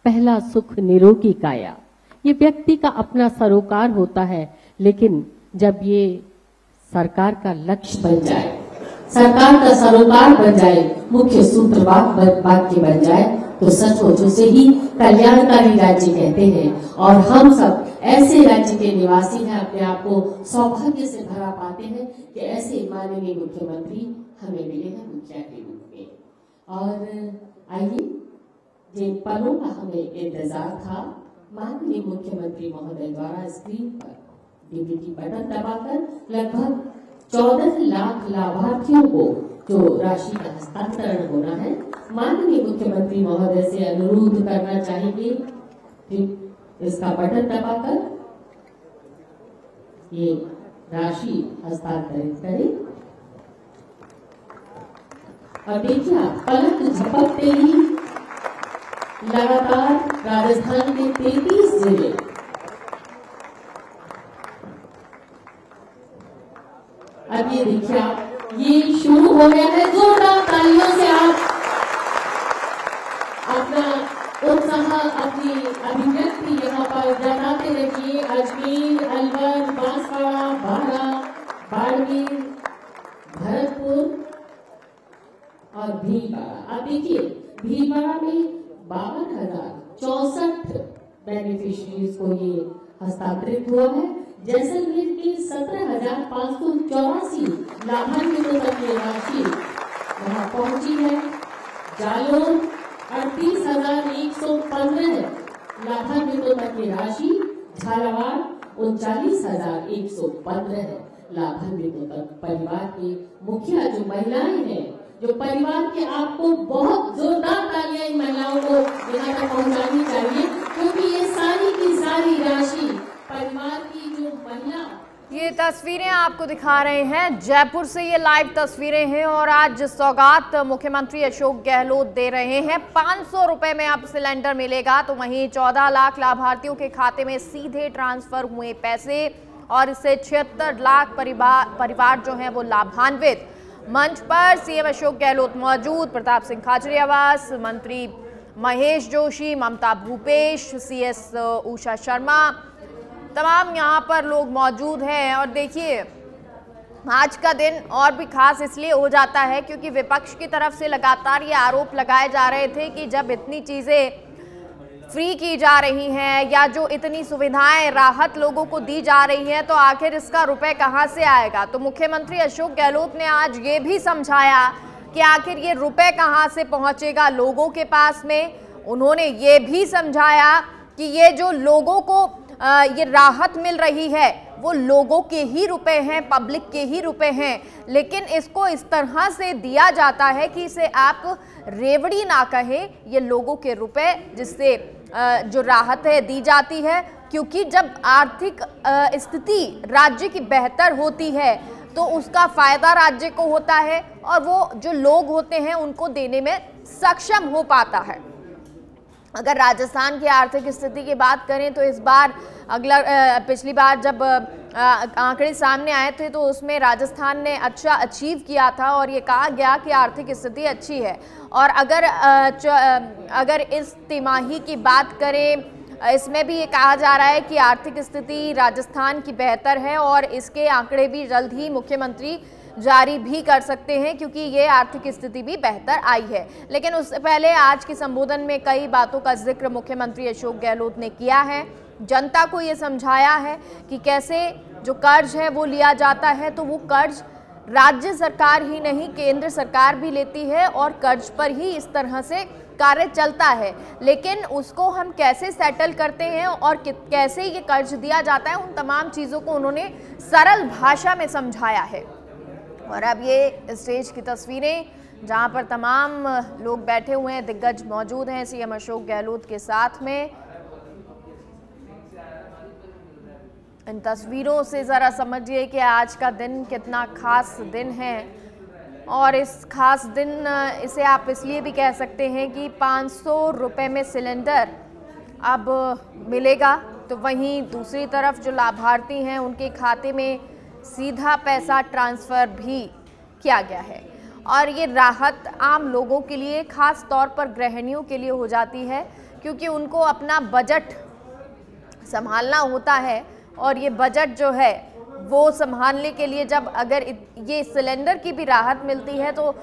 पहला सुख निरोगी काया। ये व्यक्ति का अपना सरोकार होता है, लेकिन जब ये सरकार का लक्ष्य बन जाए, सरकार का सरोकार बन जाए, मुख्य सूत्रवाक्य वाक्य बन जाए, तो सचमुच उसे ही कल्याणकारी राज्य कहते हैं। और हम सब ऐसे राज्य के निवासी हैं, अपने आप को सौभाग्य से भरा पाते हैं कि ऐसे माननीय मुख्यमंत्री हमें मिले हैं मुखिया के रूप में। और आइए, जिन पलों का हमें इंतजार था, माननीय मुख्यमंत्री महोदय द्वारा स्क्रीन पर डीबीटी बटन दबाकर लगभग 14 लाख लाभार्थियों को जो राशि का हस्तांतरण होना है, माननीय मुख्यमंत्री महोदय से अनुरोध करना चाहेंगे कि इसका बटन दबाकर ये राशि हस्तांतरित करें। और देखिए, पलक झपकते ही लगातार राजस्थान के 33 जिले अब ये देखिए, ये शुरू हो गया है। जोरदार तालियों से आप अपना उत्साह, अपनी अभिव्यक्ति यहाँ पर जताते रहिए। अजमेर, अलवर, बांसवाड़ा, बारा, बाड़मेर, भरतपुर और भीलवाड़ा। अब देखिए, भीलवाड़ा में 52,064 बेनिफिशियरीज को ये हस्तांतरित हुआ है। जैसलमेर के 17,584 लाभान्वितों तक ये राशि वहां पहुंची है। जालौर 38,115 लाभान्वितों तक ये राशि, झालावाड़ 39,115 लाभान्वितों तक। परिवार के मुखिया जो महिलाएं हैं, जो परिवार के, आपको बहुत जोरदार तालियां इन महिलाओं को यहाँ तक पहुंचानी चाहिए, क्योंकि ये सारी की सारी राशि परिवार की जो महिला। ये तस्वीरें आपको दिखा रहे हैं, जयपुर से ये लाइव तस्वीरें हैं। और आज सौगात मुख्यमंत्री अशोक गहलोत दे रहे हैं। 500 रुपए में अब सिलेंडर मिलेगा, तो वहीं 14 लाख लाभार्थियों के खाते में सीधे ट्रांसफर हुए पैसे और इससे 76 लाख परिवार जो हैं वो लाभान्वित। मंच पर सीएम अशोक गहलोत मौजूद, प्रताप सिंह खाचरियावास, मंत्री महेश जोशी, ममता भूपेश, सीएस उषा शर्मा, तमाम यहाँ पर लोग मौजूद हैं। और देखिए, आज का दिन और भी खास इसलिए हो जाता है क्योंकि विपक्ष की तरफ से लगातार ये आरोप लगाए जा रहे थे कि जब इतनी चीज़ें फ्री की जा रही हैं या जो इतनी सुविधाएं, राहत लोगों को दी जा रही हैं, तो आखिर इसका रुपए कहां से आएगा। तो मुख्यमंत्री अशोक गहलोत ने आज ये भी समझाया कि आखिर ये रुपए कहां से पहुंचेगा लोगों के पास में। उन्होंने ये भी समझाया कि ये जो लोगों को ये राहत मिल रही है वो लोगों के ही रुपए हैं, पब्लिक के ही रुपए हैं, लेकिन इसको इस तरह से दिया जाता है कि इसे आप रेवड़ी ना कहें, ये लोगों के रुपए जिससे जो राहत है दी जाती है। क्योंकि जब आर्थिक स्थिति राज्य की बेहतर होती है तो उसका फायदा राज्य को होता है और वो जो लोग होते हैं उनको देने में सक्षम हो पाता है। अगर राजस्थान की आर्थिक स्थिति की बात करें तो इस बार पिछली बार जब आंकड़े सामने आए थे तो उसमें राजस्थान ने अच्छा अचीव किया था और ये कहा गया कि आर्थिक स्थिति अच्छी है। और अगर इस तिमाही की बात करें, इसमें भी ये कहा जा रहा है कि आर्थिक स्थिति राजस्थान की बेहतर है और इसके आंकड़े भी जल्द ही मुख्यमंत्री जारी भी कर सकते हैं क्योंकि ये आर्थिक स्थिति भी बेहतर आई है। लेकिन उससे पहले आज के संबोधन में कई बातों का जिक्र मुख्यमंत्री अशोक गहलोत ने किया है। जनता को ये समझाया है कि कैसे जो कर्ज है वो लिया जाता है, तो वो कर्ज राज्य सरकार ही नहीं केंद्र सरकार भी लेती है और कर्ज पर ही इस तरह से कार्य चलता है। लेकिन उसको हम कैसे सेटल करते हैं और कैसे ये कर्ज दिया जाता है, उन तमाम चीज़ों को उन्होंने सरल भाषा में समझाया है। और अब ये स्टेज की तस्वीरें जहां पर तमाम लोग बैठे हुए हैं, दिग्गज मौजूद हैं सीएम अशोक गहलोत के साथ में। इन तस्वीरों से ज़रा समझिए कि आज का दिन कितना खास दिन है। और इस खास दिन इसे आप इसलिए भी कह सकते हैं कि 500 रुपये में सिलेंडर अब मिलेगा, तो वहीं दूसरी तरफ जो लाभार्थी हैं उनके खाते में सीधा पैसा ट्रांसफ़र भी किया गया है। और ये राहत आम लोगों के लिए, ख़ास तौर पर गृहिणियों के लिए हो जाती है क्योंकि उनको अपना बजट संभालना होता है और ये बजट जो है वो संभालने के लिए जब अगर ये सिलेंडर की भी राहत मिलती है तो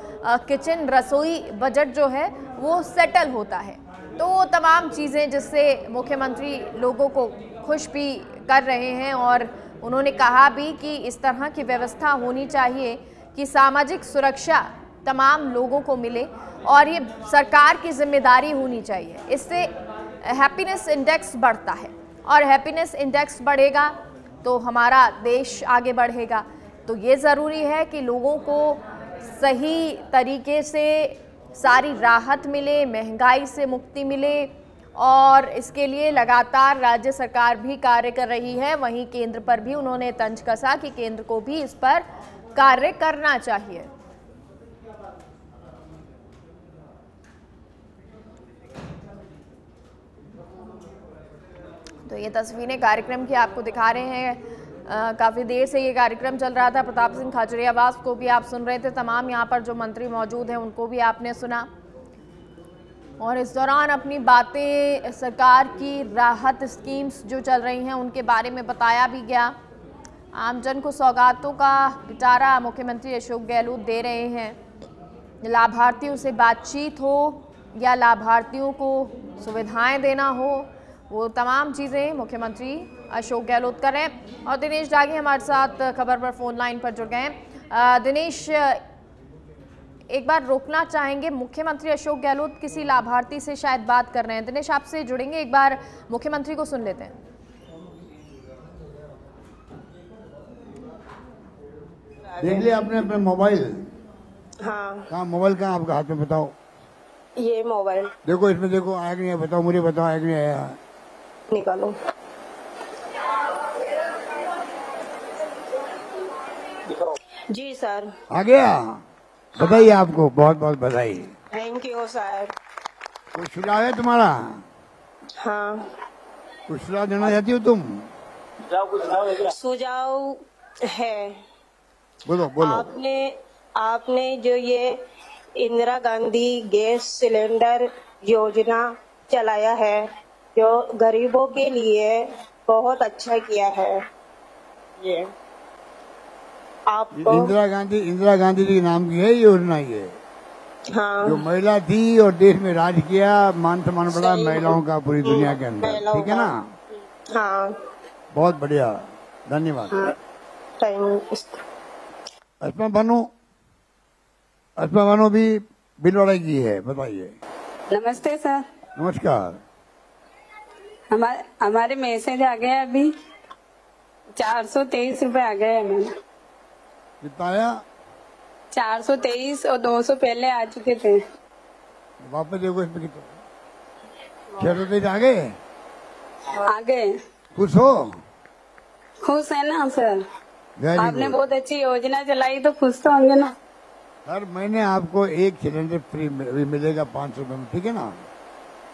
किचन रसोई बजट जो है वो सेटल होता है। तो वो तमाम चीज़ें जिससे मुख्यमंत्री लोगों को खुश भी कर रहे हैं और उन्होंने कहा भी कि इस तरह की व्यवस्था होनी चाहिए कि सामाजिक सुरक्षा तमाम लोगों को मिले और ये सरकार की जिम्मेदारी होनी चाहिए। इससे हैप्पीनेस इंडेक्स बढ़ता है और हैप्पीनेस इंडेक्स बढ़ेगा तो हमारा देश आगे बढ़ेगा। तो ये ज़रूरी है कि लोगों को सही तरीके से सारी राहत मिले, महंगाई से मुक्ति मिले और इसके लिए लगातार राज्य सरकार भी कार्य कर रही है। वहीं केंद्र पर भी उन्होंने तंज कसा कि केंद्र को भी इस पर कार्य करना चाहिए। तो ये तस्वीरें कार्यक्रम की आपको दिखा रहे हैं। काफ़ी देर से ये कार्यक्रम चल रहा था। प्रताप सिंह खाचरियावास को भी आप सुन रहे थे, तमाम यहाँ पर जो मंत्री मौजूद हैं उनको भी आपने सुना और इस दौरान अपनी बातें सरकार की राहत स्कीम्स जो चल रही हैं उनके बारे में बताया भी गया। आमजन को सौगातों का पिटारा मुख्यमंत्री अशोक गहलोत दे रहे हैं। लाभार्थियों से बातचीत हो या लाभार्थियों को सुविधाएं देना हो, वो तमाम चीज़ें मुख्यमंत्री अशोक गहलोत कर रहे हैं। और दिनेश दागी हमारे साथ खबर पर फोन लाइन पर जुड़ गए हैं। दिनेश, एक बार रोकना चाहेंगे, मुख्यमंत्री अशोक गहलोत किसी लाभार्थी से शायद बात कर रहे हैं। दिनेश, आपसे जुड़ेंगे, एक बार मुख्यमंत्री को सुन लेते हैं। देख लिया आपने अपने मोबाइल? हाँ। कहाँ मोबाइल, कहाँ आपका हाथ में, बताओ। ये मोबाइल देखो, इसमें देखो आया कि नहीं, बताओ मुझे, बताओ आया कि नहीं आया। निकालो। जी सर। आ गया? बताइए, आपको बहुत बहुत बधाई। Thank you sir. कुछ सुझाव है तुम्हारा? हाँ। कुछ सुझाव देना चाहती हो तुम? सुझाव है। बोलो बोलो। आपने जो ये इंदिरा गांधी गैस सिलेंडर योजना चलाया है, जो गरीबों के लिए बहुत अच्छा किया है। ये आपको इंदिरा गांधी जी के नाम की है योजना ये। हाँ। जो महिला थी और देश में राज किया, मान सम्मान बढ़ा महिलाओं का पूरी दुनिया के अंदर, ठीक है ना? हाँ। बहुत बढ़िया, धन्यवाद। हाँ। अस्मा बानो भी बिल लड़ाई की है, बताइए। नमस्ते सर। नमस्कार। हमारे मैसेज आ गया, अभी 423 रुपए आ गए हमें। कितना आया? 423 और 200 पहले आ चुके थे। वापस देखो इसमें कितना। 623 आ गए? आ गए। खुश हो? खुश है ना सर? आपने बहुत अच्छी योजना चलाई तो खुश तो होंगे ना। हर महीने आपको एक सिलेंडर फ्री मिलेगा 500 रुपए में, ठीक है ना?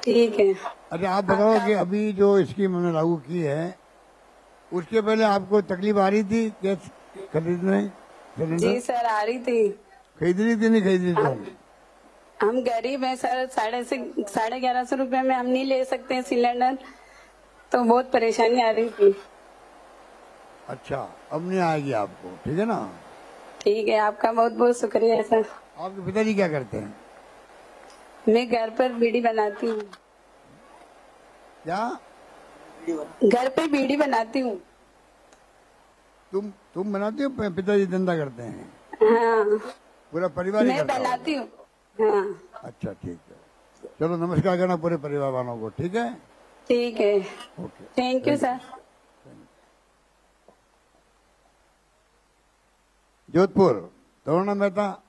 ठीक है। अच्छा, आप बताओ कि अभी जो स्कीम हमने लागू की है उसके पहले आपको तकलीफ आ रही थी गैस खरीदने? जी सर, आ रही थी। खरीद रही थी, नहीं खरीद रही थी? हम गरीब हैं सर, 1150 रुपए में हम नहीं ले सकते सिलेंडर, तो बहुत परेशानी आ रही थी। अच्छा, अब नहीं आएगी आपको, ठीक है ना? ठीक है, आपका बहुत बहुत शुक्रिया सर। आपके पिताजी क्या करते हैं? मैं घर पर बीड़ी बनाती हूँ। क्या? घर पे बीड़ी बनाती हूँ। तुम बनाती हो? पिताजी धंधा करते हैं? हाँ। पूरा परिवार ही मैं करता बनाती हूँ। हाँ। अच्छा, ठीक है। चलो, नमस्कार करना पूरे परिवार वालों को, ठीक है? ठीक है। Okay, thank you sir. Jodhpur, Taruna Mehta.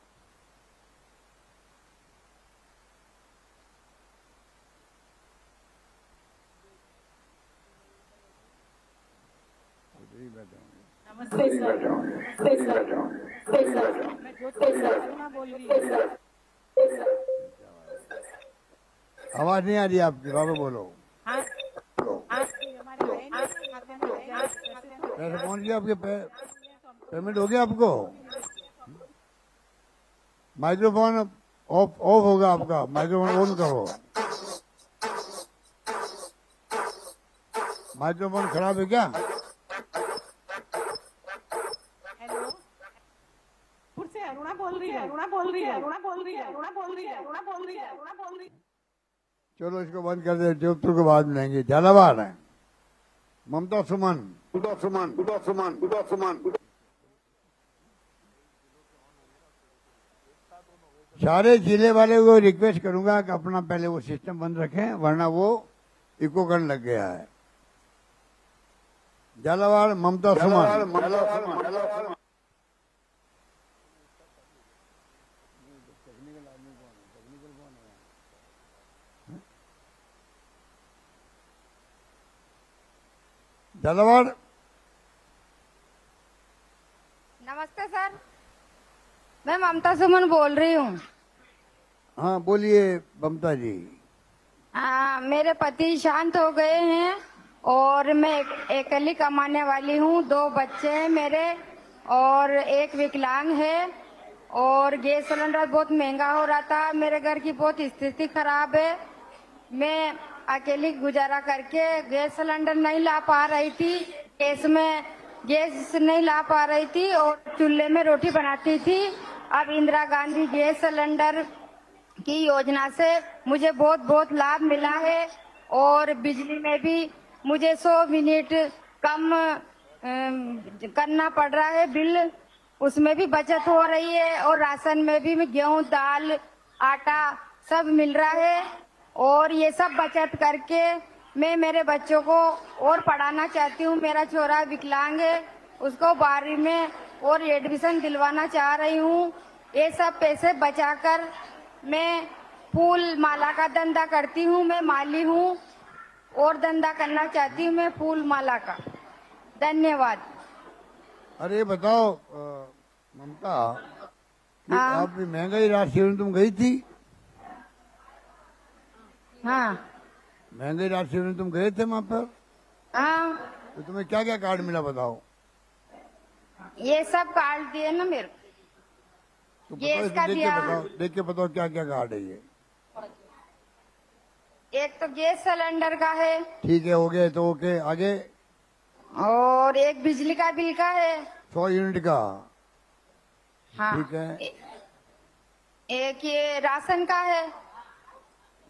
आवाज नहीं आ रही आपकी, बाबा बोलो। पैसे पहुंच गया आपके? पेमेंट हो गया आपको? माइक्रोफोन ऑफ होगा आपका, माइक्रोफोन ऑन करो। माइक्रोफोन खराब है क्या? अरुणा बोल रही है। चलो इसको बंद कर दे, जोधपुर को बाद मिलेंगे। झालावाड़ है ममता सुमन। सारे जिले वाले को रिक्वेस्ट करूंगा कि अपना पहले वो सिस्टम बंद रखें, वरना वो इको करने लग गया है। झालावाड़ ममता सुमन। झालावाड़। नमस्ते सर, मैं ममता सुमन बोल रही हूँ। हाँ बोलिए ममता जी। मेरे पति शांत हो गए हैं और मैं अकेली कमाने वाली हूँ। 2 बच्चे हैं मेरे और एक विकलांग है और गैस सिलेंडर बहुत महंगा हो रहा था। मेरे घर की बहुत स्थिति खराब है। मैं अकेली गुजारा करके गैस सिलेंडर नहीं ला पा रही थी, गैस नहीं ला पा रही थी और चूल्हे में रोटी बनाती थी। अब इंदिरा गांधी गैस सिलेंडर की योजना से मुझे बहुत बहुत लाभ मिला है और बिजली में भी मुझे 100 मिनट कम करना पड़ रहा है बिल, उसमें भी बचत हो रही है और राशन में भी गेहूं दाल आटा सब मिल रहा है। और ये सब बचत करके मैं मेरे बच्चों को और पढ़ाना चाहती हूँ। मेरा छोरा विकलांग है, उसको 12वीं में और एडमिशन दिलवाना चाह रही हूँ। ये सब पैसे बचाकर मैं फूल माला का धंधा करती हूँ। मैं माली हूँ और धंधा करना चाहती हूँ मैं फूल माला का। धन्यवाद। अरे बताओ ममता, आप महंगाई राशि में तुम गई थी? हाँ। महंगाई राशि में तुम गए थे वहाँ पर? हाँ। तो तुम्हें क्या क्या कार्ड मिला बताओ? ये सब कार्ड दिए ना मेरे तो गैस का दिया। देख के बताओ क्या क्या कार्ड है ये? एक तो गैस सिलेंडर का है। ठीक है, हो गए तो ओके। आगे? और एक बिजली का बिल का है 100 यूनिट का। हाँ। ठीक है। एक ये राशन का है।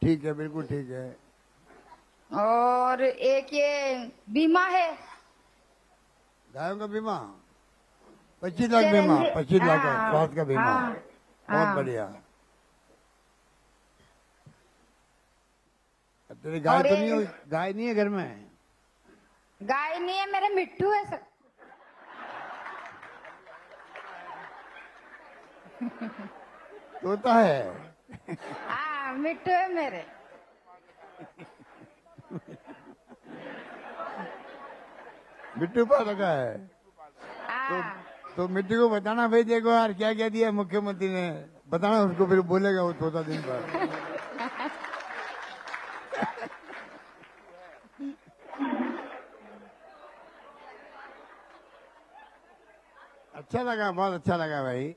ठीक है, बिल्कुल ठीक है। और एक ये बीमा है, गायों का बीमा 25 लाख बीमा, 25 लाख का स्वास्थ्य का बीमा। बहुत बढ़िया। तेरी गाय तो नहीं हो? गाय नहीं है घर में? गाय नहीं है, मेरे मिट्टू है सर। तोता है? हाँ, मिट्टू है मेरे। मिट्टू पा रखा है? तो मिट्टू को बताना भाई, देखो यार क्या क्या दिया मुख्यमंत्री ने, बताना उसको, फिर बोलेगा वो तोता दिन भर। अच्छा लगा, बहुत अच्छा लगा भाई।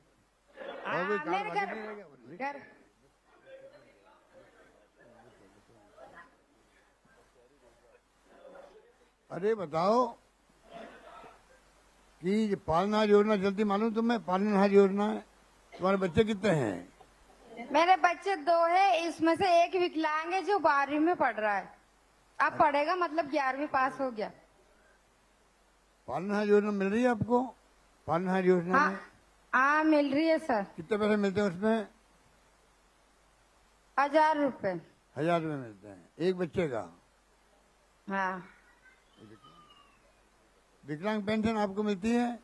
और कोई काम बाकी नहीं रहेगा? अरे बताओ कि पालनहार योजना चलती, मालूम तुम्हें? पालनहार योजना है। तुम्हारे बच्चे कितने हैं? मेरे बच्चे 2 है, इसमें से एक विकलांग है जो 12वीं में पढ़ रहा है। अब पढ़ेगा, मतलब 11वीं पास हो गया। पालनहार योजना मिल रही है आपको? पालनहार योजना में? हाँ मिल रही है सर। कितने पैसे मिलते हैं उसमें? 1000 रुपए। 1000 रुपए मिलते हैं एक बच्चे का? हाँ। विकलांग पेंशन आपको मिलती है?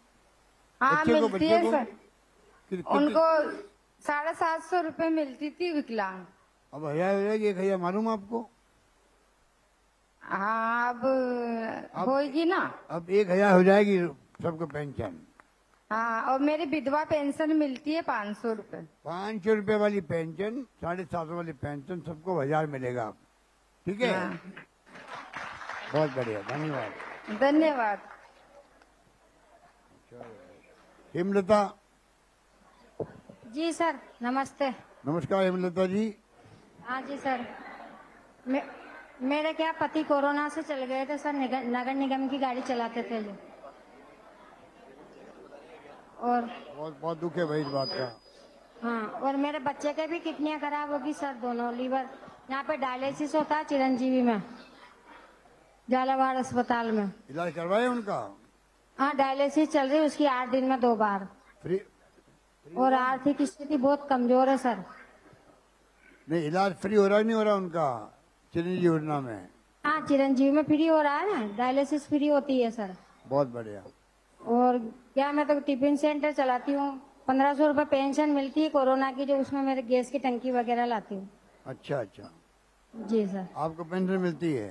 हाँ मिलती है सर। उनको 750 रुपए मिलती थी विकलांग। अब 1000 हो जाएगी, 1000 मालूम आपको? हाँ अब होगी ना। अब 1000 हो जाएगी सबको पेंशन। हाँ, और मेरी विधवा पेंशन मिलती है 500 रुपए। 500 रुपए वाली पेंशन, 750 वाली पेंशन, सबको 1000 मिलेगा। ठीक है। हाँ। बहुत बढ़िया, धन्यवाद। धन्यवाद। हेमलता जी सर, नमस्ते। नमस्कार हेमलता जी। हाँ जी सर, मेरे क्या पति कोरोना से चल गए थे सर, नगर निगम की गाड़ी चलाते थे जो। और बहुत बहुत दुख है भाई इस बात का। हाँ, और मेरे बच्चे के भी किडनियां खराब होगी सर, दोनों लीवर। यहाँ पे डायलिसिस होता है चिरंजीवी में, झालावाड़ अस्पताल में। इलाज करवाए उनका? हाँ, डायलिसिस चल रही है उसकी 8 दिन में 2 बार। फ्री? और आर्थिक स्थिति बहुत कमजोर है सर। नहीं, इलाज फ्री हो रहा है नहीं हो रहा उनका चिरंजीवी योजना में? हाँ, चिरंजीवी में फ्री हो रहा है ना, डायलिसिस फ्री होती है सर। बहुत बढ़िया। और क्या, मैं तो टिफिन सेंटर चलाती हूँ, 1500 रुपए पेंशन मिलती है कोरोना की, जो उसमें मेरे गैस की टंकी वगैरह लाती हूँ। अच्छा अच्छा। जी सर। आपको पेंशन मिलती है?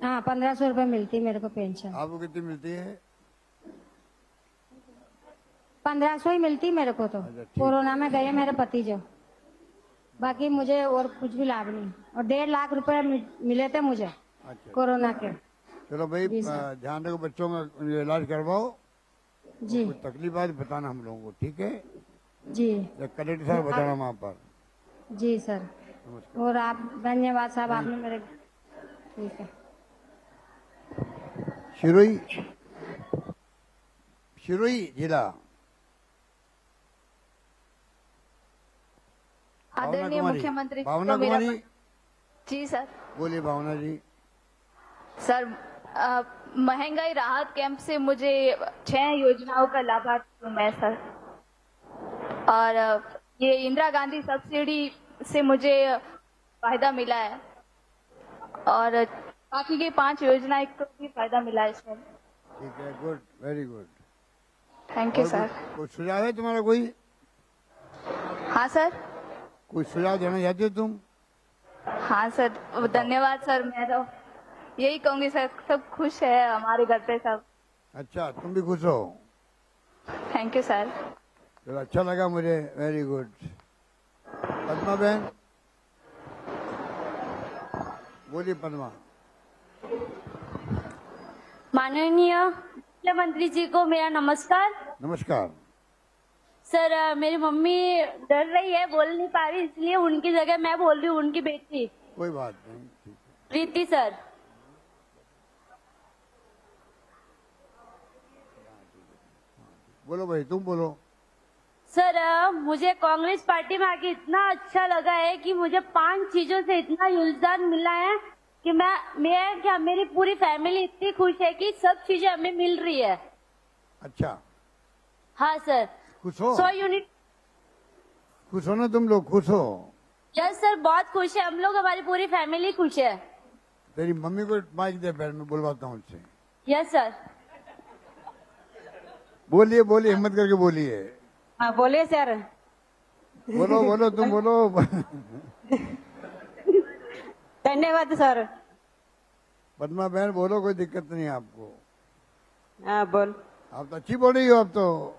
हाँ, 1500 रुपए मिलती है मेरे को पेंशन। आपको कितनी मिलती है? 1500 ही मिलती मेरे को तो। अच्छा, ठीक। कोरोना में गए मेरे पति जो, बाकी मुझे और कुछ भी लाभ नहीं। और 1.5 लाख रुपए मिले थे मुझे अच्छा, कोरोना के। चलो भाई, ध्यान रखो बच्चों का इलाज करवाओ जी। कुछ तकलीफ आए तो बताना हम लोगों को, ठीक है जी। कलेक्टर साहब बताना वहाँ पर। जी सर। और आप, धन्यवाद साहब, आपने मेरे, ठीक है। शिरोई जिला। आदरणीय मुख्यमंत्री भावना कुमारी जी सर। बोलिए भावना जी। सर, महंगाई राहत कैंप से मुझे 6 योजनाओं का लाभार्थी हूँ मैं सर। और ये इंदिरा गांधी सब्सिडी से मुझे फायदा मिला है, और बाकी के 5 योजनाएं को भी फायदा मिला है सर। ठीक है, good, very good, thank you sir. कोई सुझाव है तुम्हारा कोई? हाँ सर। कोई सुझाव देना चाहते हो तुम? हाँ सर, धन्यवाद सर। मैं तो यही कहूंगी सर, सब खुश है हमारे घर पे सब। अच्छा, तुम भी खुश हो? Thank you sir. चलो, अच्छा लगा मुझे, वेरी गुड। पद्मा बहन बोलिए। पद्मा। माननीय मुख्यमंत्री जी को मेरा नमस्कार। नमस्कार सर। मेरी मम्मी डर रही है, बोल नहीं पा रही, इसलिए उनकी जगह मैं बोल रही हूँ, उनकी बेटी। कोई बात नहीं, ठीक है। प्रीति सर। बोलो भाई, तुम बोलो। सर, मुझे कांग्रेस पार्टी में आके इतना अच्छा लगा है कि मुझे 5 चीजों से इतना योगदान मिला है कि मैं क्या, मेरी पूरी फैमिली इतनी खुश है कि सब चीजें हमें मिल रही है। अच्छा। हाँ सर। खुश हो? 100 यूनिट। खुश हो ना तुम लोग? खुश हो? यस सर, बहुत खुश है हम लोग, हमारी पूरी फैमिली खुश है। तेरी मम्मी को माइक दे, पहले मैं बुलवाता हूँ उससे। Yes sir. बोलिए बोलिए, हिम्मत करके बोलिए। हाँ बोलिए सर। बोलो बोलो, तुम बोलो। धन्यवाद सर। पद्मा बहन बोलो, कोई दिक्कत नहीं है आपको? हाँ बोल। आप तो अच्छी बोल रही हो अब तो।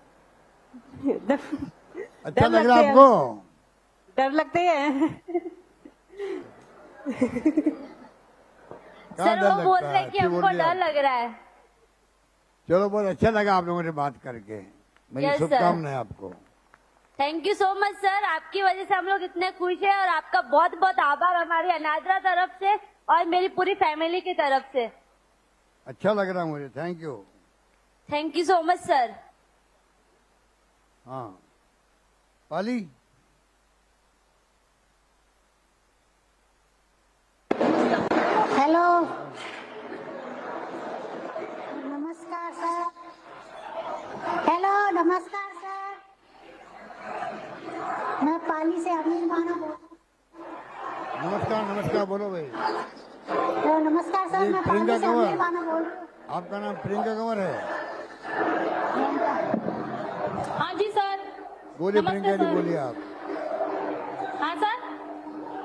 अच्छा लग रहा आपको? डर लगती है। सर वो बोल रहे हैं कि हमको डर लग रहा है। चलो, बहुत अच्छा लगा आप लोगों से बात करके। मेरी शुभकामनाएं आपको। Thank you so much sir, आपकी वजह से हम लोग इतने खुश हैं, और आपका बहुत बहुत आभार हमारी अनाद्रा तरफ से और मेरी पूरी फैमिली की तरफ से। अच्छा लग रहा मुझे, thank you. Thank you so much sir. हाँ, पाली। हेलो, नमस्कार सर। हेलो, नमस्कार सर। मैं पाली से अनिल माना बोल। नमस्कार नमस्कार, बोलो भाई। तो नमस्कार सर, मैं पाली से अनिल माना बोल रही हूँ। आपका नाम प्रियंका कंवर है? हाँ जी सर। बोलिए प्रियंका जी, बोलिए आप। हाँ सर।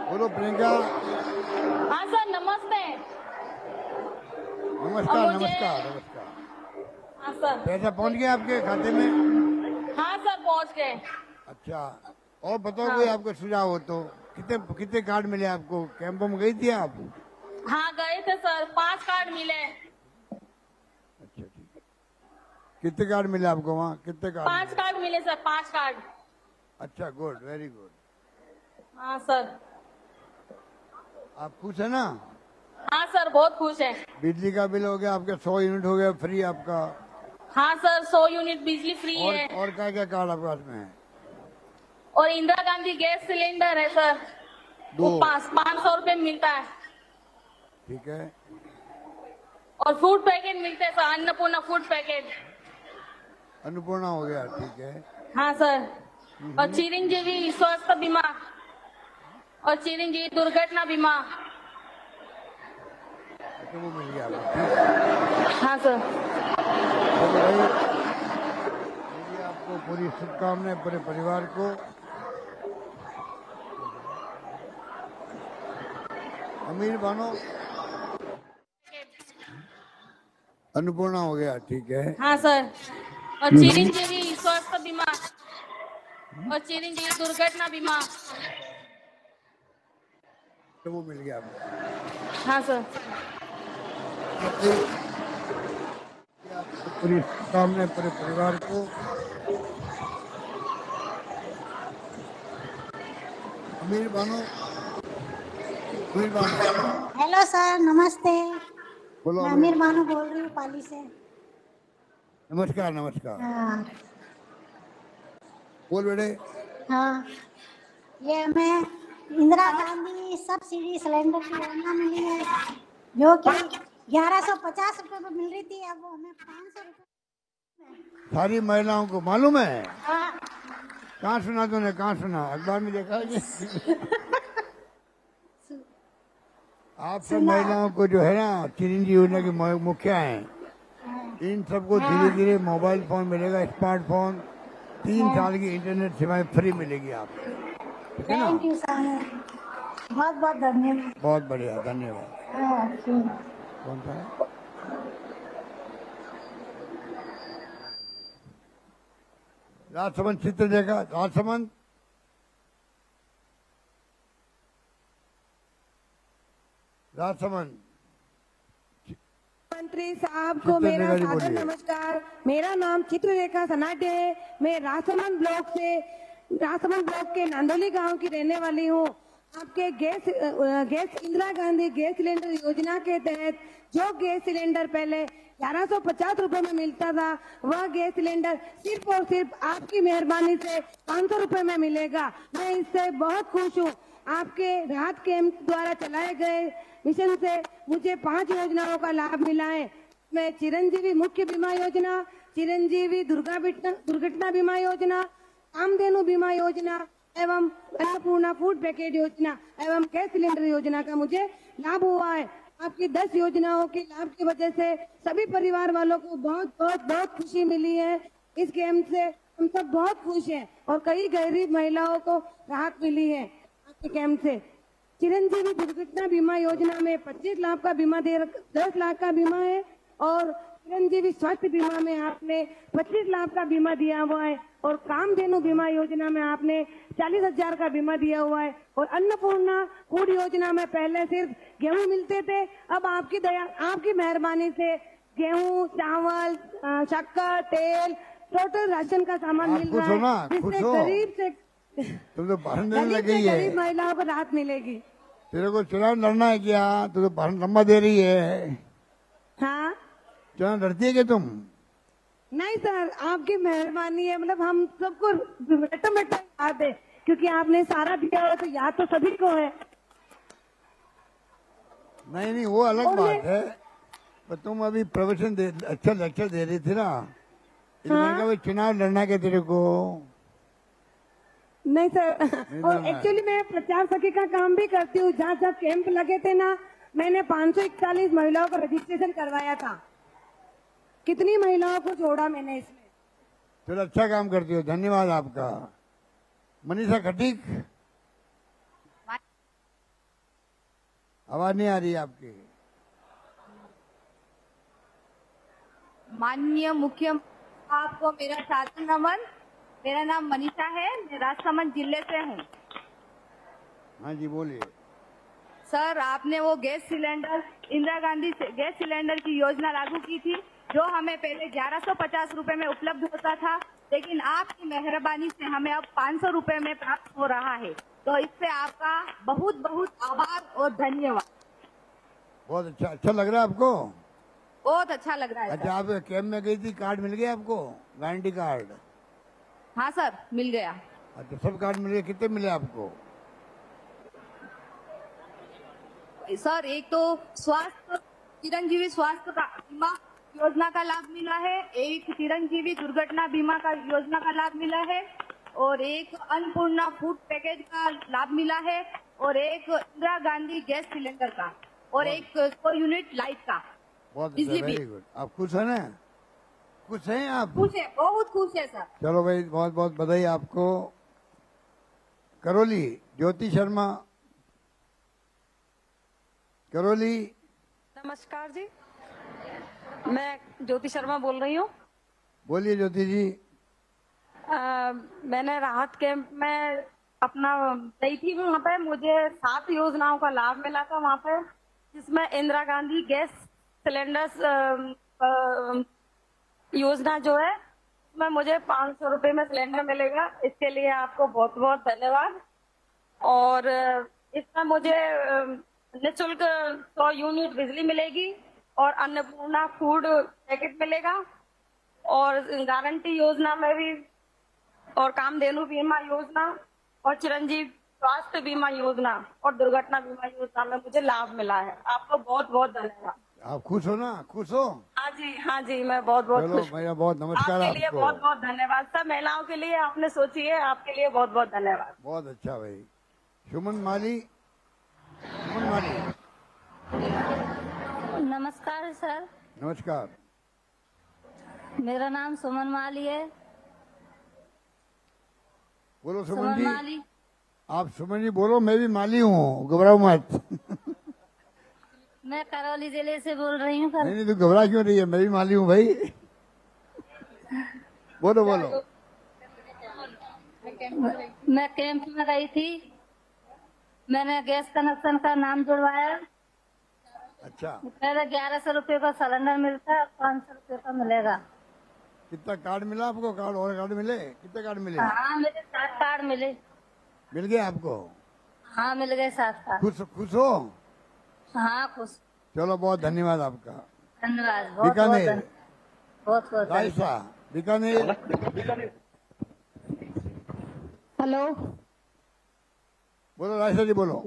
बोलो प्रियंका। हाँ सर, नमस्ते। नमस्कार नमस्कार नमस्कार। हाँ सर। पैसा पहुंच गया आपके खाते में? हाँ सर, पहुंच गए। अच्छा, और बताओ कोई आपको सुझाव हो तो। कितने कार्ड मिले आपको? कैंपों में गई थी आप? हाँ गए थे सर, 5 कार्ड मिले। अच्छा ठीक है। कितने कार्ड मिले आपको वहाँ? कितने कार्ड? 5 कार्ड मिले सर, 5 कार्ड। अच्छा, गुड, वेरी गुड। हाँ सर। आप खुश है ना? हाँ सर, बहुत खुश है। बिजली का बिल हो गया आपके 100 यूनिट हो गया फ्री आपका। हाँ सर, 100 यूनिट बिजली फ्री है। और क्या क्या कार्ड आपके पास में है? और इंदिरा गांधी गैस सिलेंडर है सर, वो 500 रुपए मिलता है। ठीक है। और फूड पैकेट मिलते हैं sir, Annapurna food packet. Annapurna हो गया, ठीक है। हाँ सर। और चिरंजीवी स्वास्थ्य बीमा और चिरंजीवी दुर्घटना बीमा, तो वो मिल गया आपको। हाँ सर। तो भाई आपको पूरी शुभकामनाएं पूरे परिवार को। अमीर बनो। अन्नपूर्णा हो गया, ठीक है। हाँ सर। और चिरंजीवी स्वास्थ्य बीमा और चिरंजीवी दुर्घटना बीमा, तो वो मिल गया आपको। हाँ सर। पूरी शुभकामनाएं पूरे परिवार को। अमीर बनो। हेलो सर, नमस्ते। बोलो। मैं अमीर बानो बोल रही हूँ पाली से। नमस्कार नमस्कार। हाँ बोल बेटे। हाँ, ये मैं इंदिरा गांधी सब्सिडी सिलेंडर की योजना मिली है, जो कि 1150 रुपए में मिल रही थी, अब वो हमें 500 रुपए। सारी महिलाओं को मालूम है? हाँ। कहाँ सुना तूने, कहाँ सुना? अखबार में देखा है? आप सब महिलाओं को जो है ना चिरंजीवी योजना की मुखिया हैं, इन सबको धीरे धीरे मोबाइल फोन मिलेगा, स्मार्टफोन, 3 साल की इंटरनेट सेवाएं फ्री मिलेगी आपको, ठीक है ना? थैंक यू सर, बहुत बहुत धन्यवाद। बहुत बढ़िया, धन्यवाद। कौन था? राजसमंद चित्र देखा? राजसमंद मंत्री साहब को मेरा सादर नमस्कार। मेरा नाम चित्ररेखा सनाटे है। मैं राजसमंद ब्लॉक के नांदोली गांव की रहने वाली हूँ। आपके gas Indira Gandhi gas cylinder योजना के तहत जो गैस सिलेंडर पहले 1150 रुपए में मिलता था, वह गैस सिलेंडर सिर्फ और सिर्फ आपकी मेहरबानी से 500 रुपए में मिलेगा। मैं इससे बहुत खुश हूँ। आपके राहत कैंप द्वारा चलाए गए मिशन से मुझे 5 योजनाओं का लाभ मिला है। मैं चिरंजीवी मुख्य बीमा योजना, चिरंजीवी दुर्घटना बीमा योजना, कामधेनु बीमा योजना एवं अन्नपूर्णा फूड पैकेट योजना एवं गैस सिलेंडर योजना का मुझे लाभ हुआ है। आपकी 10 योजनाओं के लाभ की वजह से सभी परिवार वालों को बहुत बहुत बहुत खुशी मिली है। इस कैंप से हम सब बहुत खुश हैं और कई गरीब महिलाओं को राहत मिली है आपके कैंप से। चिरंजीवी दुर्घटना बीमा योजना में 25 लाख का बीमा 10 लाख का बीमा है और चिरंजीवी स्वास्थ्य बीमा में आपने 25 लाख का बीमा दिया हुआ है और कामधेनु बीमा योजना में आपने 40,000 का बीमा दिया हुआ है। और अन्नपूर्णा फूड योजना में पहले सिर्फ गेहूं मिलते थे, अब आपकी दया, आपकी मेहरबानी से गेहूं, चावल, शक्कर, तेल, टोटल राशन का सामान मिल रहा है, जिससे गरीब से तुम तो भाषण देने लग गई है। गरीब महिलाओं को राहत मिलेगी। तेरे को चुनाव लड़ना है क्या? तू तो भाषण लंबा दे रही है। हाँ, चुनाव लड़ती है क्या तुम? नहीं सर, आपकी मेहरबानी है। मतलब हम सबको बेटा बेटा याद है, क्योंकि आपने सारा दिया हो तो याद तो सभी को है। नहीं वो अलग बात है, पर तुम अभी प्रवचन अच्छा लेक्चर दे रही थी ना, हाँ? चुनाव लड़ना क्या तेरे को? नहीं सर, और एक्चुअली मैं प्रचार सखी का काम भी करती हूँ। जहाँ जहाँ कैंप लगे थे ना, मैंने 541 महिलाओं का रजिस्ट्रेशन करवाया था। कितनी महिलाओं को जोड़ा मैंने इसमें। चलो अच्छा काम करती हो, धन्यवाद आपका। मनीषा खटीक, आवाज नहीं आ रही आपकी। माननीय मुख्य आपको मेरा सादर नमन। मेरा नाम मनीषा है, मैं राजसमंद जिले से हूँ। हाँ जी बोलिए। सर, आपने वो gas cylinder Indira Gandhi gas cylinder की योजना लागू की थी, जो हमें पहले 1150 रुपए में उपलब्ध होता था, लेकिन आपकी मेहरबानी से हमें अब 500 रुपए में प्राप्त हो रहा है। तो इससे आपका बहुत बहुत आभार और धन्यवाद। बहुत अच्छा लग रहा है आपको? बहुत अच्छा लग रहा है। अच्छा, आप कैंप में गई थी, कार्ड मिल गया आपको? Guarantee card? हाँ सर, मिल गया। अच्छा, सब कार्ड मिल गए। कितने मिले आपको? सर, एक तो स्वास्थ्य चिरंजीवी स्वास्थ्य का बीमा योजना का लाभ मिला है, एक चिरंजीवी दुर्घटना बीमा का योजना का लाभ मिला है, और एक अन्नपूर्णा फूड पैकेज का लाभ मिला है, और एक इंदिरा गांधी गैस सिलेंडर का, और एक 100 यूनिट लाइट का बिजली बिल। Very good. आप खुश है ना? खुश हैं आप? खुश है, बहुत खुश है सर। चलो भाई, बहुत बहुत बधाई आपको। करौली ज्योति शर्मा। करौली। नमस्कार जी, मैं ज्योति शर्मा बोल रही हूँ। बोलिए ज्योति जी। मैंने राहत कैंप में अपना गई थी, वहाँ पे मुझे 7 योजनाओं का लाभ मिला था वहाँ पे, जिसमें इंदिरा गांधी गैस सिलेंडर योजना जो है उसमें मुझे 500 रुपए में सिलेंडर मिलेगा। इसके लिए आपको बहुत बहुत धन्यवाद। और इसमें मुझे निःशुल्क 100 यूनिट बिजली मिलेगी, और अन्नपूर्णा फूड पैकेट मिलेगा, और गारंटी योजना में भी, और कामधेनु बीमा योजना, और चिरंजीव स्वास्थ्य बीमा योजना, और दुर्घटना बीमा योजना में मुझे लाभ मिला है। आपको बहुत बहुत धन्यवाद। आप खुश हो ना? खुश हो? हाँ जी, मैं बहुत बहुत खुश हूँ। भैया बहुत नमस्कार आपके लिए बहुत बहुत धन्यवाद। सब महिलाओं के लिए आपने सोची है, आपके लिए बहुत बहुत धन्यवाद। बहुत अच्छा भाई। सुमन माली। सुमन माली। नमस्कार सर। नमस्कार। मेरा नाम सुमन माली है। बोलो सुमन जी। माली। आप सुमन जी बोलो, मैं भी माली हूँ, घबराओ मत। मैं करौली जिले से बोल रही हूँ। नहीं, तू घबरा क्यों रही है? मैं भी माली हूँ भाई। बोलो बोलो। मैं कैंप में गई थी, मैंने गैस कनेक्शन का नाम जुड़वाया। अच्छा। पहले 1100 रुपये का सिलेंडर मिलता है, 500 रुपये का मिलेगा। कितना कार्ड मिला आपको? कार्ड और कार्ड मिले? कितने कार्ड मिले? हाँ, मुझे 7 कार्ड मिले। मिल गए आपको? हाँ, मिल गए 7 कार्ड। खुश हो? हाँ, खुश। चलो, बहुत धन्यवाद आपका। धन्यवाद। बीकानेर। बहुत बहुत रायसा। बीकानेर। हेलो, बोलो रायसा जी, बोलो।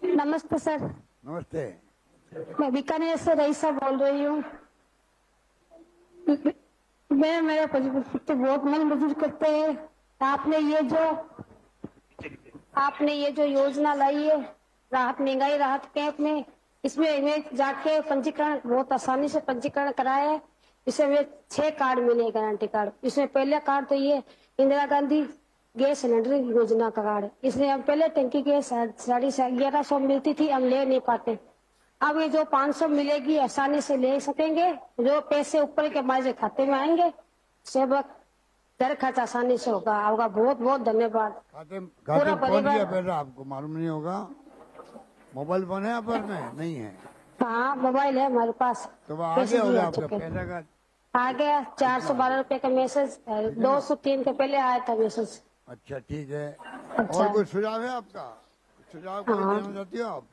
नमस्ते सर। नमस्ते। मैं बीकानेर से रईसा बोल रही हूँ। मैं मेरा तो बहुत मन मजबूर करते हैं। आपने ये जो योजना लाई है, राहत महंगाई राहत कैंप में, इसमें इन्हें जाके पंजीकरण बहुत आसानी से पंजीकरण कराया है। इसमें हमें 6 कार्ड मिले, गारंटी कार्ड। इसमें पहले कार्ड तो ये इंदिरा गांधी गैस सिलेंडर योजना का कार्ड है। इसलिए हम पहले टंकी के 1150 मिलती थी, हम ले नहीं पाते। अब ये जो 500 मिलेगी आसानी से ले सकेंगे। जो पैसे ऊपर के हमारे खाते में आएंगे, सब घर खर्च आसानी से होगा। आपका बहुत बहुत धन्यवाद। खाते कौन दिया पैसा? आपको मालूम नहीं होगा? मोबाइल फोन है आप पर में? नहीं है? हाँ, मोबाइल है हमारे पास। तो आ गया होगा आपका पैसा का? आ गया। 412 रुपए का मैसेज 203 के पहले आया था मैसेज। अच्छा, ठीक है। अच्छा। और कोई सुझाव है आपका? सुझाव कोई देना चाहती हो आप?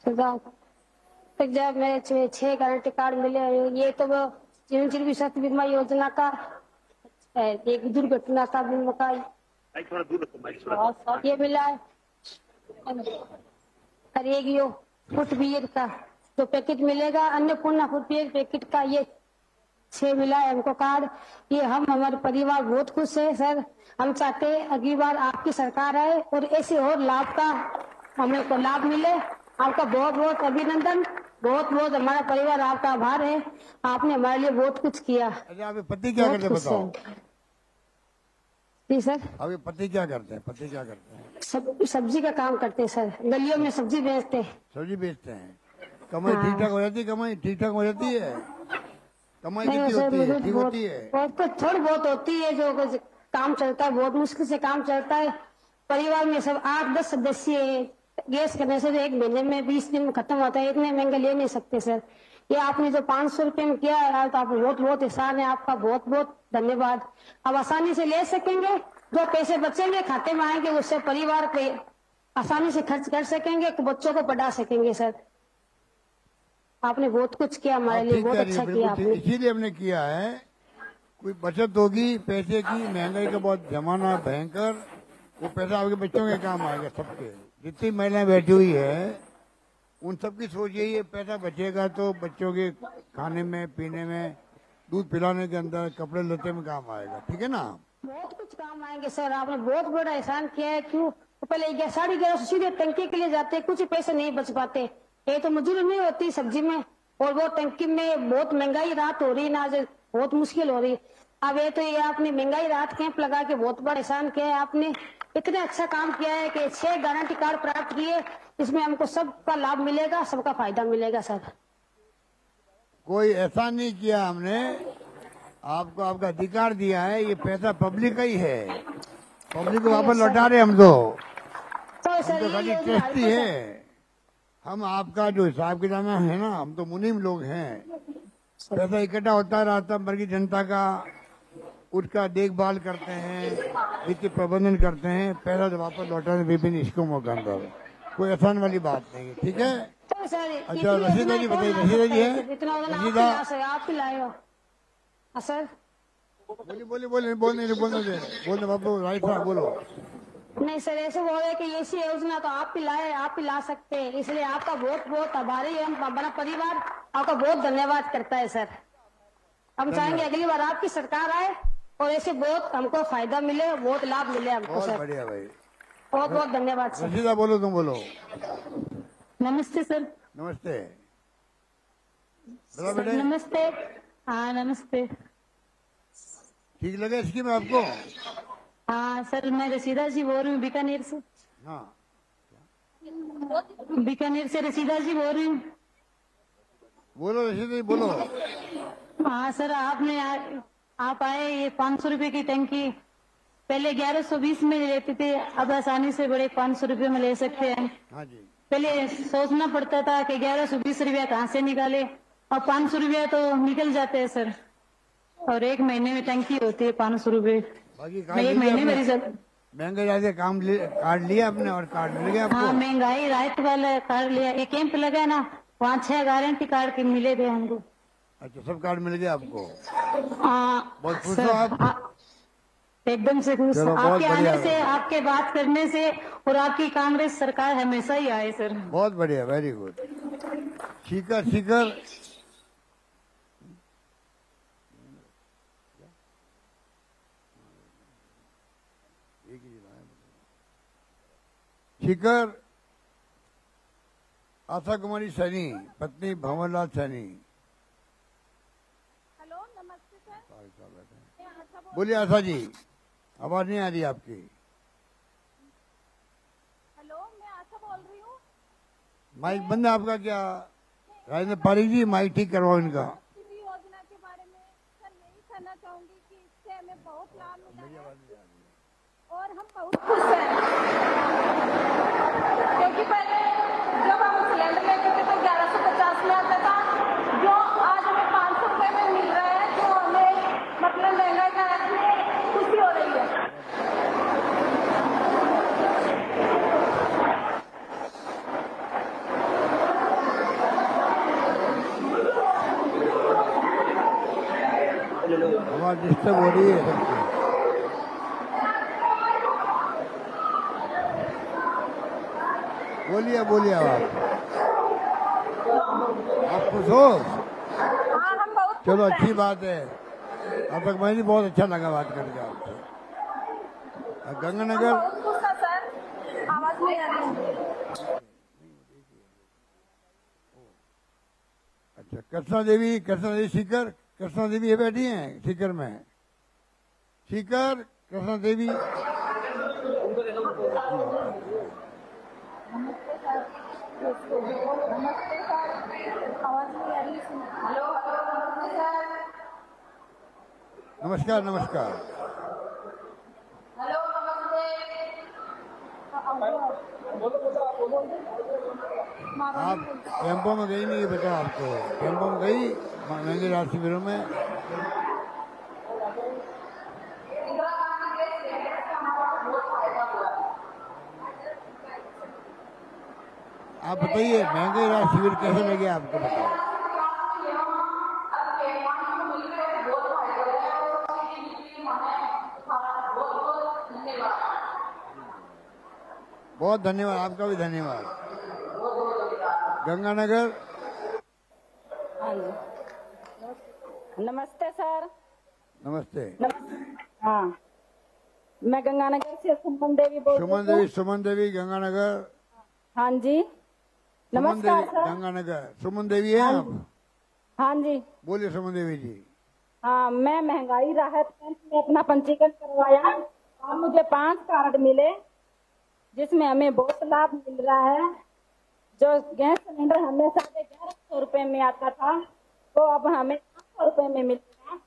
सुझाव तो जब मेरे 6 गारंटी कार्ड मिले, ये तो वो चिरंजीवी स्वास्थ्य बीमा योजना का, एक दुर्घटना का बीमा का ये मिला है, और एक यो फुटवियर का जो पैकेट मिलेगा, अन्नपूर्णा फुटवियर पैकेट का, ये 6 मिला है हमको कार्ड। ये हमारे परिवार बहुत खुश है सर। हम चाहते हैं अगली बार आपकी सरकार आए और ऐसे और लाभ का हमें को लाभ मिले। आपका बहुत बहुत अभिनंदन। बहुत बहुत हमारा परिवार आपका आभार है। आपने हमारे लिए बहुत कुछ किया। अच्छा, आपके पति क्या करते हैं बताओ? जी सर। आपके पति क्या करते हैं? पति क्या करते हैं? सब्जी का काम करते हैं सर, गलियों में सब्जी बेचते हैं। सब्जी बेचते हैं। कमाई ठीक ठाक हो जाती है? कमाई ठीक ठाक हो जाती है? कमाई कितनी होती है? ठीक होती है? थोड़ी बहुत होती है। जो काम चलता है, बहुत मुश्किल से काम चलता है। परिवार में सब 8-10 सदस्य है। गैस करने से 1 महीने में 20 दिन में खत्म होता है। इतने महंगे ले नहीं सकते सर। ये आपने जो 500 रुपए में किया है, तो आप बहुत बहुत एहसान है आपका। बहुत बहुत धन्यवाद। अब आसानी से ले सकेंगे। जो पैसे बचेंगे खाते में आएंगे उससे परिवार पे आसानी से खर्च कर सकेंगे, बच्चों को पढ़ा सकेंगे। सर आपने बहुत कुछ किया हमारे लिए, बहुत अच्छा किया आपने। इसीलिए हमने किया है, कोई बचत होगी पैसे की। महंगाई का बहुत जमाना भयंकर, वो पैसा आपके बच्चों के काम आएगा। सबके जितनी महिलाएं बैठी हुई है उन सबकी सोच यही है, पैसा बचेगा तो बच्चों के खाने में पीने में, दूध पिलाने के अंदर, कपड़े लत्ते में काम आएगा। ठीक है ना, बहुत कुछ काम आएंगे। सर आपने बहुत बड़ा एहसान किया है। क्यों तो पहले 11:30 सीधे टंकी के लिए जाते, कुछ पैसे नहीं बच पाते। ये तो मजदूरी नहीं होती सब्जी में, और वो टंकी में बहुत महंगाई रात हो रही ना, आज बहुत मुश्किल हो रही। अब ये तो ये आपने महंगाई रात कैंप लगा के बहुत बड़ा एहसान किया है। आपने इतना अच्छा काम किया है कि 6 गारंटी कार्ड प्राप्त किए, इसमें हमको सबका लाभ मिलेगा, सबका फायदा मिलेगा। सर कोई ऐसा नहीं किया हमने, आपको आपका अधिकार दिया है, ये पैसा पब्लिक का ही है, पब्लिक को वापस लौटा रहे हम तो खाली ट्रस्टी है। हम आपका जो हिसाब किताब है ना, हम तो मुनीम लोग हैं, पैसा इकट्ठा होता रहता वर्गीय जनता का, उसका देखभाल करते हैं, वित्तीय प्रबंधन करते हैं, पैसा तो वापस लौटाने विभिन्न स्कीमों के अंदर, कोई आसान वाली बात नहीं है। ठीक है, अच्छा रशीदा जी बताइए, रशीदा जी है, रशीदा आप लाए हो सर? बोलिए बोलने बाबू, राइट साहब बोलो। नहीं सर, ऐसे बोल रहे कि ऐसी योजना तो आप ही लाए, आप ही ला सकते हैं, इसलिए आपका बहुत बहुत आभारी है। हम हमारा परिवार आपका बहुत धन्यवाद करता है सर। हम चाहेंगे अगली बार आपकी सरकार आए और ऐसे बहुत हमको फायदा मिले, बहुत लाभ मिले हमको सर। बढ़िया भाई, बहुत बहुत धन्यवाद सर। रशीदा बोलो, तुम बोलो। नमस्ते सर। नमस्ते बेटे। नमस्ते। हाँ नमस्ते। ठीक लगे स्कीम आपको? हाँ सर, मैं रशीदा जी बोल रही हूँ बीकानेर से। हाँ बीकानेर से रशीदा जी बोल रही हूँ। बोलो रशीदा जी बोलो। हाँ सर, आप आए, ये 500 रुपए की टंकी पहले 1120 में लेते थे, अब आसानी से बड़े 500 रुपए में ले सकते हैं। हाँ जी। पहले सोचना पड़ता था कि 1120 रुपया कहाँ से निकाले, और 500 रुपया तो निकल जाते हैं सर, और 1 महीने में टंकी होती है 500 रुपए। एक महीने मेरी महंगाई रात काम कार्ड लिया आपने, और कार्ड मिल गया आपको? हाँ महंगाई रात वाला कार्ड लिया, एक कैंप लगा ना, 5-6 गारंटी कार्ड के मिले थे हमको। अच्छा, सब कार्ड मिल गया आपको? हाँ बहुत खुश हो आप? एकदम से खुश। आपके आने से, आपके बात करने से, और आपकी कांग्रेस सरकार हमेशा ही आए सर। बहुत बढ़िया, वेरी गुड। शिखर शिखर आशा कुमारी सैनी, पत्नी भंवरलाल सैनी। हेलो नमस्ते सर। बोलिए आशा जी, आवाज नहीं आ रही आपकी। हेलो, मैं आशा बोल रही हूँ। माइक बंद है आपका क्या? राजेंद्र पारिक जी, माइक ठीक करवाओ इनका। योजना के बारे में सर यही कहना चाहूंगी कि इससे हमें बहुत लाभ मिला है और हम बहुत खुश हैं, क्योंकि पहले जब हम सिलेंडर लेते थे तो 1150 में आता था, जो आज हमें 500 रुपए में मिल रहा है, जो हमें मतलब महंगाई का खुशी हो रही है। आवाज डिस्टर्ब हो रही है सबकी। बोलिए आप खुश हो? चलो अच्छी बात है। अब तक मैंने बहुत अच्छा लगा बात करके आपसे। गंगानगर आवाज नहीं आ रही। अच्छा, कृष्णा देवी सीकर, कृष्णा देवी ये बैठी हैं सीकर में। सीकर कृष्णा देवी, नमस्कार। हेलो आप कैंपों में गई नहीं, बताओ आपको कैंपों में गई महंगे रात शिविरों में? आप बताइए महंगाई राहत शिविर कैसे लगे आपको, बताओ। बहुत धन्यवाद, आपका भी धन्यवाद। गंगानगर। हाँ जी, नमस्ते सर। नमस्ते। हाँ, मैं गंगानगर से सुमन देवी बोल रही हूँ। सुमन देवी गंगानगर। हाँ जी, नमस्कार सर। गंगानगर सुमन देवी है आप? हाँ जी, बोलिए सुमन देवी जी। हाँ, मैं महंगाई राहत कैंप में अपना पंजीकरण करवाया और मुझे 5 कार्ड मिले, जिसमें हमें बहुत लाभ मिल रहा है। जो गैस सिलेंडर हमें 1150 रुपए में आता था, तो अब हमें 500 रुपए में मिलेगा।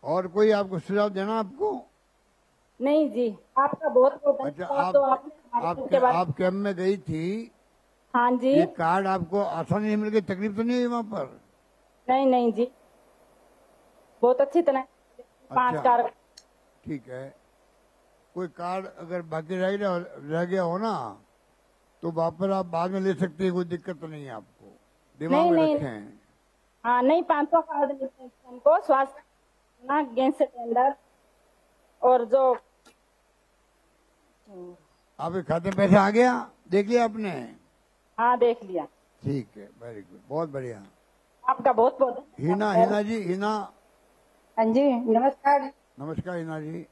और कोई आपको सुझाव देना आपको? नहीं जी, आपका बहुत बहुत अच्छा, धन्यवाद। तो आप कैंप में गई थी? हाँ जी। ये कार्ड आपको आसानी से मिल गई, तकलीफ तो नहीं हुई वहाँ पर? नहीं नहीं जी, बहुत अच्छी तरह 5 कार्ड। ठीक है। कोई कार्ड अगर बाकी रह गया हो ना, तो वापस आप बाद में ले सकते हैं, कोई दिक्कत तो नहीं है आपको, दिमाग में रखें। हाँ नहीं, 500 कार्ड मिलते हैं हमको, स्वास्थ्य ना, गैस सिलेंडर और जो आपके खाते में पैसे आ गया, देख लिया आपने? हाँ देख लिया। ठीक है, वेरी गुड, बहुत बढ़िया। आपका बहुत बहुत हिना जी, हिना। हाँ जी, नमस्कार। नमस्कार हिना जी।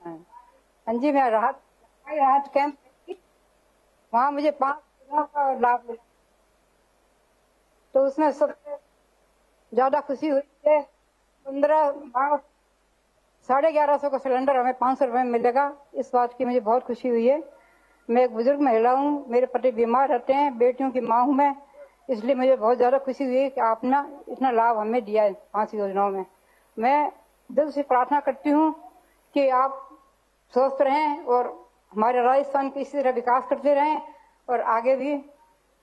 हाँ जी, मैं राहत कैंप, वहाँ मुझे 5 का लाभ मिला, तो उसमें सबसे ज्यादा खुशी हुई है। 1150 का सिलेंडर हमें 500 रुपए में मिलेगा, इस बात की मुझे बहुत खुशी हुई है। मैं एक बुजुर्ग महिला हूँ, मेरे पति बीमार रहते हैं, बेटियों की माँ हूँ मैं, इसलिए मुझे बहुत ज्यादा खुशी हुई है कि आपने इतना लाभ हमें दिया है 5 योजनाओं में। मैं दिल से प्रार्थना करती हूँ कि आप स्वस्थ रहें और हमारे राजस्थान के इसी तरह विकास करते रहें, और आगे भी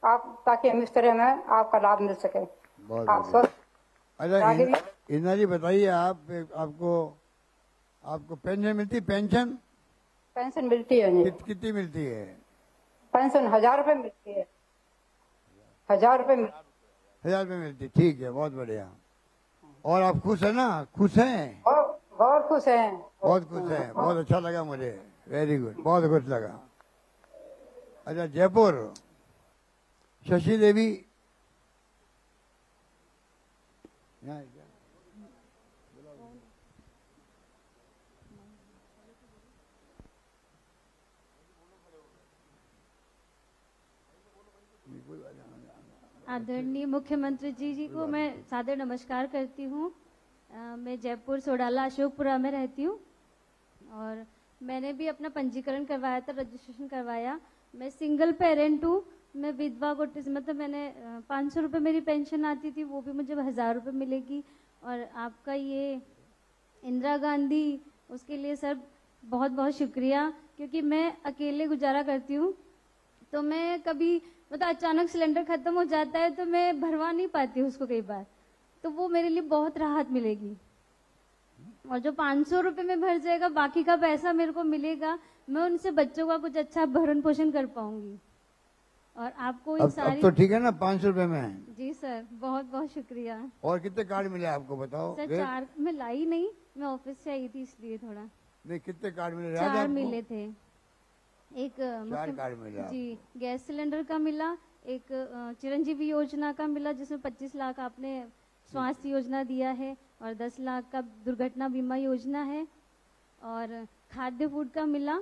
आप, ताकि हम इस तरह में आपका लाभ मिल सके। आप स्वस्थ। अच्छा हिना जी बताइए, आपको पेंशन मिलती है? पेंशन मिलती है। कितनी मिलती है पेंशन? 1000 रुपए मिलती है। 1000 रुपए 1000 रुपए मिलती है, ठीक है, बहुत बढ़िया। और आप खुश है ना? खुश हैं? बहुत खुश हैं। बहुत खुश हैं, बहुत अच्छा लगा मुझे, वेरी गुड, बहुत खुश लगा। अच्छा जयपुर, शशि देवी। आदरणीय मुख्यमंत्री जी को मैं सादर नमस्कार करती हूँ। मैं जयपुर सोडाला अशोकपुरा में रहती हूँ और मैंने भी अपना पंजीकरण करवाया था, रजिस्ट्रेशन करवाया। मैं सिंगल पेरेंट हूँ, मैं विधवा कोटे से, मतलब मैंने 500 रुपये मेरी पेंशन आती थी, वो भी मुझे 1000 रुपये मिलेगी। और आपका ये इंदिरा गांधी, उसके लिए सर बहुत बहुत शुक्रिया, क्योंकि मैं अकेले गुजारा करती हूँ, तो मैं कभी मतलब अचानक सिलेंडर ख़त्म हो जाता है तो मैं भरवा नहीं पाती उसको कई बार, तो वो मेरे लिए बहुत राहत मिलेगी। और जो 500 रुपये में भर जाएगा, बाकी का पैसा मेरे को मिलेगा, मैं उनसे बच्चों का कुछ अच्छा भरण पोषण कर पाऊंगी। और आपको इन सारी अब तो ठीक है ना 500 रुपये में? जी सर, बहुत बहुत शुक्रिया। और कितने कार्ड मिले आपको बताओ? सर 4, मैं लाई नहीं, मैं ऑफिस से आई थी इसलिए थोड़ा। नहीं, कितने कार्ड मिले? 4 मिले थे। एक 4 कार्ड मिले जी, गैस सिलेंडर का मिला, एक चिरंजीवी योजना का मिला जिसमें 25 लाख आपने स्वास्थ्य योजना दिया है, और 10 लाख का दुर्घटना बीमा योजना है, और खाद्य फूड का मिला,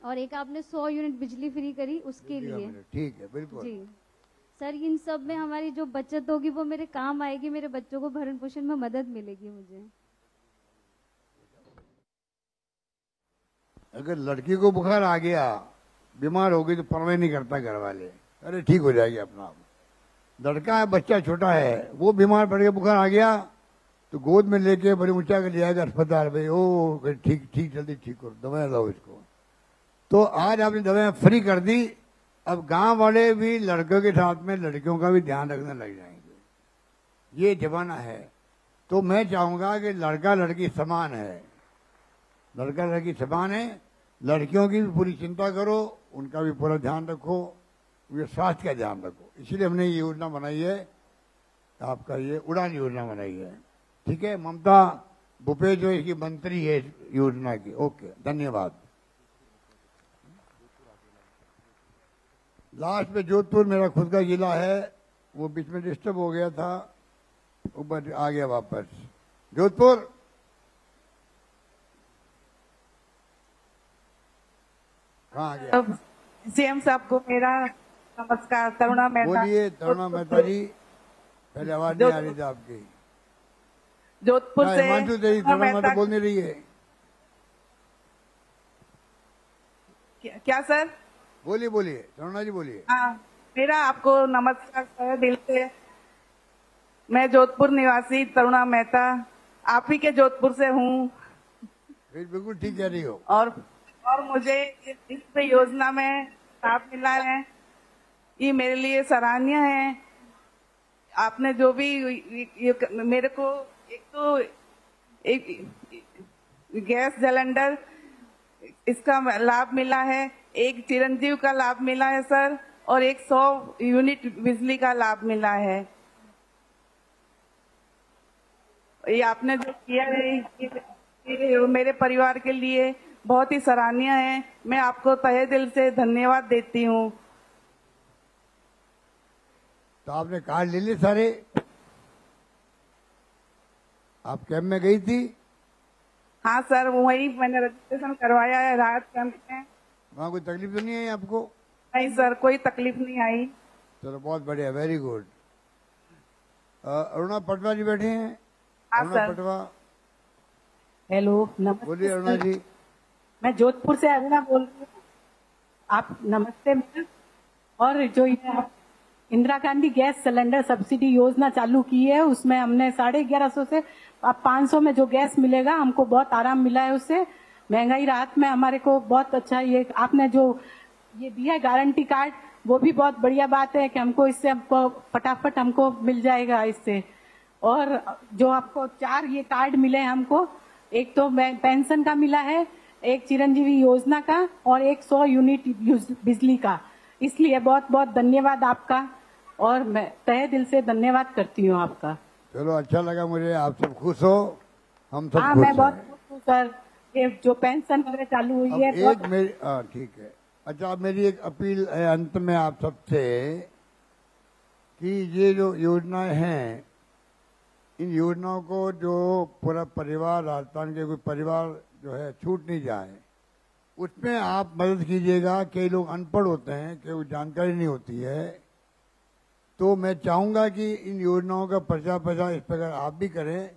और एक आपने 100 यूनिट बिजली फ्री करी उसके लिए। ठीक है, बिल्कुल जी सर, इन सब में हमारी जो बचत होगी वो मेरे काम आएगी, मेरे बच्चों को भरण पोषण में मदद मिलेगी मुझे। अगर लड़की को बुखार आ गया, बीमार हो गई, तो परवाह नहीं करता घर वाले, अरे ठीक हो जाएगी अपना आप। लड़का है, बच्चा छोटा है, वो बीमार पड़ गया, बुखार आ गया, तो गोद में लेके बड़ी ऊंचा कर लिया जाएगा अस्पताल भाई, ओ ठीक जल्दी ठीक करो, दवाएं लाओ इसको। तो आज आपने दवाएं फ्री कर दी, अब गांव वाले भी लड़कों के साथ में लड़कियों का भी ध्यान रखने लग जाएंगे, ये जमाना है। तो मैं चाहूंगा कि लड़का लड़की समान है, लड़का लड़की समान है, लड़कियों की भी पूरी चिंता करो, उनका भी पूरा ध्यान रखो, उनके स्वास्थ्य का ध्यान रखो। इसीलिए हमने ये योजना बनाई है, आपका ये उड़ान योजना बनाई है। ठीक है, ममता भूपेश जो इसकी मंत्री है योजना की। ओके, धन्यवाद। लास्ट में जोधपुर मेरा खुद का जिला है, वो बीच में डिस्टर्ब हो गया था, ऊपर आ गया वापस। जोधपुर कहाँ गया? सीएम साहब को मेरा नमस्कार। तरुणा मेहता। बोलिए तरुणा मेहता जी, पहले आवाज नहीं आ रही थी आपकी। जोधपुर से हिमांशु देवी, तरुणा मेहता बोल नहीं रही है। क्या सर? बोलिए बोलिए तरुणा जी, बोलिए। हाँ, मेरा आपको नमस्कार सर, दिल से। मैं जोधपुर निवासी तरुणा मेहता, आप ही के जोधपुर से हूँ। बिल्कुल ठीक कह रही हो। और मुझे इस योजना में लाभ मिला है, ये मेरे लिए सराहनीय है। आपने जो भी मेरे को एक गैस सिलेंडर इसका लाभ मिला है, एक चिरंजीव का लाभ मिला है सर, और एक 100 यूनिट बिजली का लाभ मिला है। ये आपने जो किया है ये मेरे परिवार के लिए बहुत ही सराहनीय है। मैं आपको तहे दिल से धन्यवाद देती हूँ। तो आपने कार्ड ले लिए सारे? आप कैंप में गई थी? हाँ सर, वही मैंने रजिस्ट्रेशन करवाया है राहत कैंप में। वहाँ कोई तकलीफ तो नहीं आई आपको? नहीं सर, कोई तकलीफ नहीं आई। चलो बहुत बढ़िया, वेरी गुड। अरुणा पटवा जी बैठे हैं। हाँ अरुणा सर। पटवा, हेलो, नमस्ते। बोलिए अरुणा जी। मैं जोधपुर से अरुणा बोल रही हूँ। आप नमस्ते मैम। और जो ये आप Indira Gandhi gas cylinder subsidy योजना चालू की है, उसमें हमने 1150 से अब 500 में जो गैस मिलेगा, हमको बहुत आराम मिला है उससे। महंगाई राहत में हमारे को बहुत अच्छा ये आपने जो ये दिया है गारंटी कार्ड, वो भी बहुत बढ़िया बात है कि हमको इससे हमको फटाफट हमको मिल जाएगा इससे। और जो आपको 4 ये कार्ड मिले हैं हमको, एक तो पेंशन का मिला है, एक चिरंजीवी योजना का, और एक 100 यूनिट बिजली का। इसलिए बहुत बहुत धन्यवाद आपका, और मैं तहे दिल से धन्यवाद करती हूँ आपका। चलो अच्छा लगा मुझे, आप सब खुश हो, हम सब हाँ, खुश मैं बहुत हैं। खुश हूँ सर, ये जो पेंशन वगैरह चालू हुई है। अब एक मेरी ठीक है। अच्छा, अब मेरी एक अपील है अंत में आप सबसे कि ये जो योजनाएं हैं, इन योजनाओं को जो पूरा परिवार, राजस्थान के कोई परिवार जो है छूट नहीं जाए, उसमें आप मदद कीजिएगा। कई लोग अनपढ़ होते हैं, कई जानकारी नहीं होती है, तो मैं चाहूंगा कि इन योजनाओं का प्रचार इस प्रकार आप भी करें।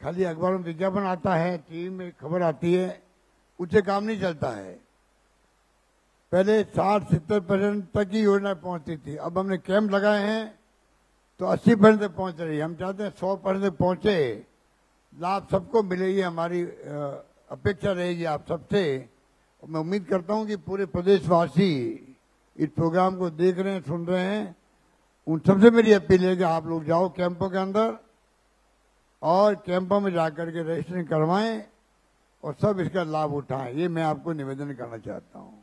खाली अखबारों में विज्ञापन आता है, टीवी में खबर आती है, उससे काम नहीं चलता है। पहले 60-70% तक ही योजना पहुंचती थी, अब हमने कैंप लगाए हैं तो 80% तक पहुंच रही है। हम चाहते हैं 100% तक पहुंचे, लाभ सबको मिले, ये हमारी अपेक्षा रहेगी आप सबसे। और मैं उम्मीद करता हूं कि पूरे प्रदेशवासी इस प्रोग्राम को देख रहे हैं, सुन रहे हैं। उन सबसे मेरी अपील है कि आप लोग जाओ कैंपों के अंदर और कैंपों में जाकर के रजिस्ट्रेशन करवाएं और सब इसका लाभ उठाएं। ये मैं आपको निवेदन करना चाहता हूं।